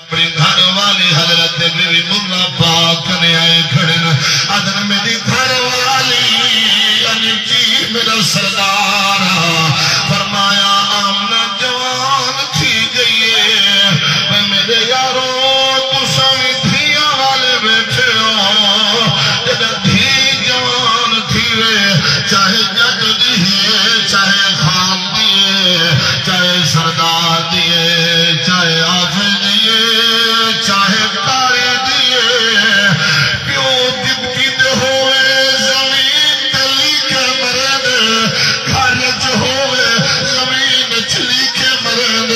اپنی گھر والی حضرت بی بی ملا پاک نے آئے کھڑے ادن میری گھر والی جی میرا سردار فرمایا آمنہ جوان تھی گئی ہے میرے یارو تساں دھیاں والے بیٹھے ہو جب دھی جوان تھی وے چاہے جد دیئے چاہے خان دیئے چاہے سردار دیئے چاہے آفل دیئے چاہے کارے دیئے پیو دبکی دے ہوئے زمین دلی کے مرد گھر جو ہوئے زمین چلی کے مرد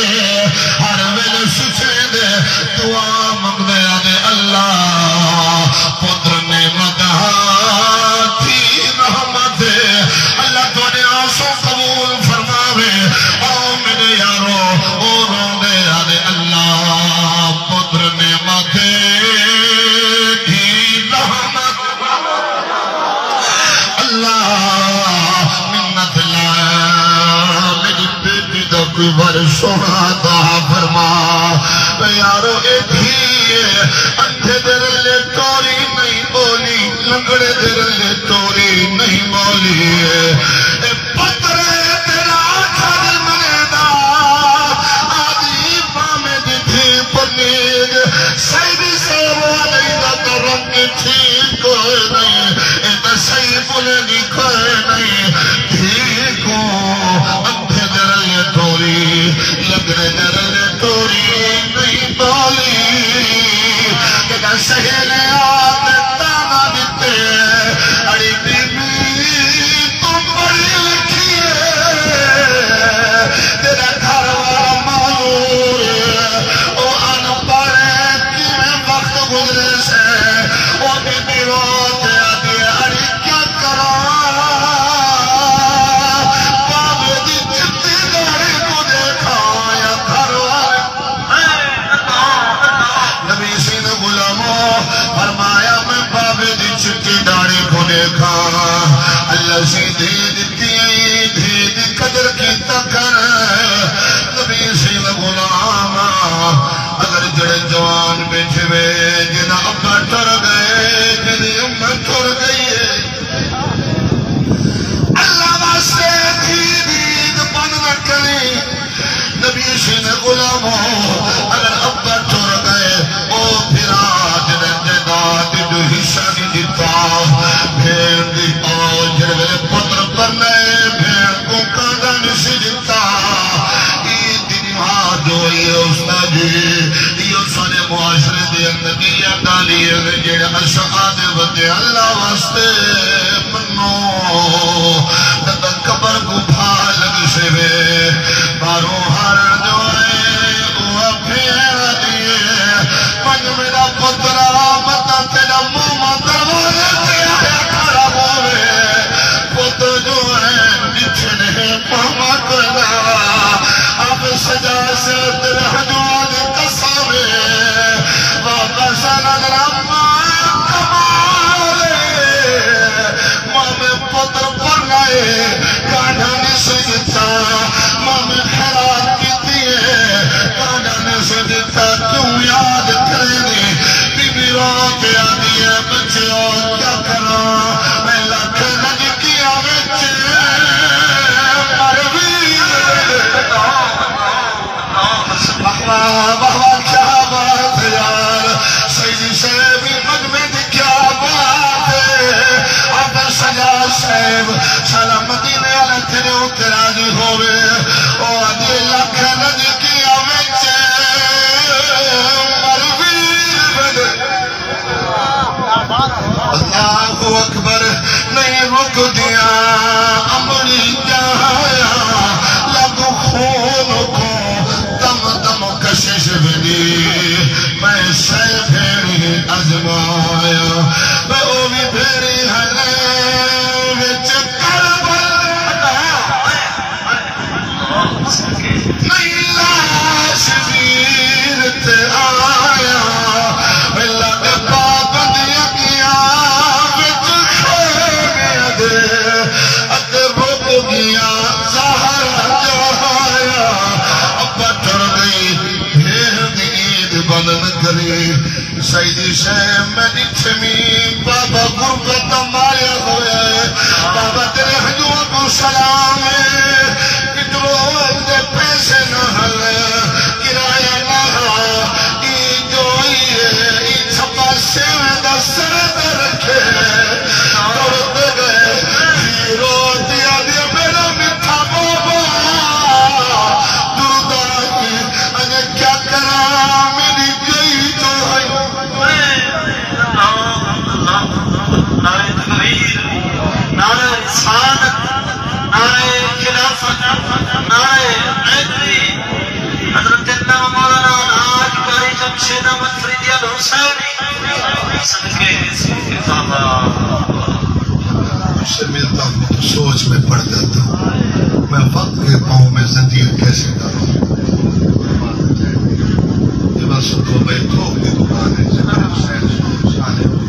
ہر ویل سچے دے دعا منگ دے آنے اللہ پتر نعمت تھی رحمت اللہ تو نے آنسو قبول فرماوے آؤ میرے یارو او رو دے آنے اللہ پتر نعمت تھی رحمت اللہ منت لائے میری بیٹی دا کوئی بار سونا دعا فرما یارو ایک ہی اندھے در لے توری نہیں بولی لنگڑے در لے توری نہیں بولی پترے تیرا چھڑ مریدہ آدھی پامے دیتھی پنید سیدی سے والی دا تو رنگ ٹھیک کوئی نہیں ایتا صحیح بولے گی کوئی نہیں ٹھیک ہو اندھے در لے توری لنگڑے در لے توری نہیں بولی کہ سہیلے آتے تانا دیتے اڑی بی بی تم بڑی لکھی ہے تیرا گھر والا معلوم او ان پڑھے کی میں وقت گزرے سے او بی بی روتے آتی ہے اڑی کیا کرا بابے دی چتی داری کو دیکھا یا گھر والے نبی سین غلاموں فرمایا میں بابے دی چٹی داڑھی کو دیکھا اللہ سی دھی قدر کی تکر نبی سین غلام اگر جڑے جوان بیٹھے ہوئے جنہ ابا ٹر گئے جنہی امت ٹر گئی ہے اللہ واسطے دید بند نہ کریں نبی سین غلاموں اگر ابا ٹر گئے او پھرا جنہیں داد جو حصہ کی دیتا بھیڑ دی آؤ جنہیں پتر پر نئے بھیڑ کو کاندہ نسی دیتا ایدی ماں جو یہ اسنا جی یہ سارے معاشرے دے اندگیہ ڈالی ہے جنہیں اشعاد وطے اللہ واسطے منو تدہ قبر کو بھا لگ سے وے باروں ہر جو ہے وہ پھیڑ دیئے من میرا پترہ مطا تیرا موما دروازے تے آیا کھڑا ہوئے پتر جو ہے نچھنے ماما کرنا اب سجا سے تیرے حجوان قسامے واپس نظر ماں کمالے ماں میں پتر پر لائے کانڈا نسے دیتا ماں میں حیرات کی دیئے کانڈا نسے دیتا کیوں یاد کرے دی بی بی روتے آدھی ہے بچے اور کیا کرا میں لکھ نج کیا بچے مروی بہوا کیا بات یار سیدی صاحبی مجمد کیا بات ہے اب سجا صاحب سلام مدینے والا تیرے اتراجی ہوئے او آدھی لکھ نج کیا بچے اللہ اکبر نہیں رک دیا امری جایا لگ خون کو دم دم کشش بھی میں سہ بھیڑی ازمایا میں او بھی بھیڑی ہنے وچ کربل نہیں لاش ویرت آیا اللہ کے پابندیاں کیا وچ خیمے دے اتے رک گیا زہر جایا اب ٹر گئی بھیڑ دی عید بند نہ کری سیدی شاہ میں نچمی بابا غربت ماریا ہوئے بابا تیرے حجوہ کو سلام کترو دے پیسے نہ حل کرایہ نہ ای جوئی ای چھپا سیوے دا سرد رکھے دوڑتے گئے ہیرو دیا دیا میرا میٹھا بابا دردائی انہیں کیا کرا میری گئی تو ہے نعرہ تکبیر نعرہ رسالت نعرہ خلافت نعرہ حیدری حضرت اللہ مولانا آج کاری جمشید احمد فریدی الحسینی صدقے بابا اس سے ملتا ہوں تو سوچ میں پڑ جاتا ہوں میں وقت کے پاؤں میں زنجیر کیسے ڈالوں یہ بس دو بھائی تھوک کی دکان ہے حسین حسین